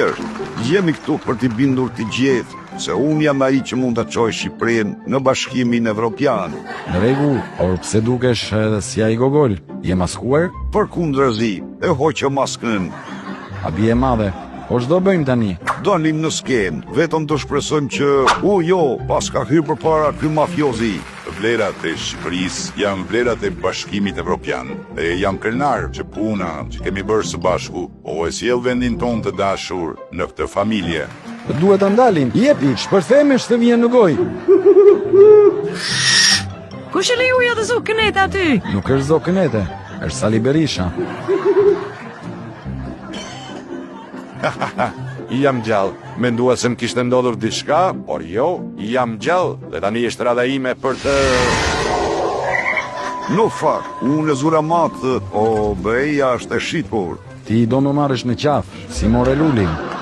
është, jemi këtu për t'i bindur t'i gjithë, se unë jam ai që mund të çoj Shqipërinë në Bashkimin Evropian. Në rregull, por pse dukesh si ai gogol? Je maskuar? Përkundërzi, e hoqë maskën. A bie e madhe? Po ç'do bëjmë tani? Dalim në skenë, vetëm të shpresojmë që pas ka hyrë përpara ky mafiozi. Vlerat e Shqipërisë janë vlerat e Bashkimit Evropian. E jam krenar që puna që kemi bërë së bashku, e sjell vendin ton të dashur në këtë familje. Duhet të ndalim. Jepi, shpërthemesh të vjen në gojë. Kush e lejuja të zokënet aty? Nuk është zokënete, është Sali Berisha. Jam gjallë, mendua se më kishte ndodhur diçka, por jo, jam gjallë dhe tani është rada ime për të... Në fakt, unë e zura matë, beja është e shitur. Ti do më marrësh në qafë, si more lulin.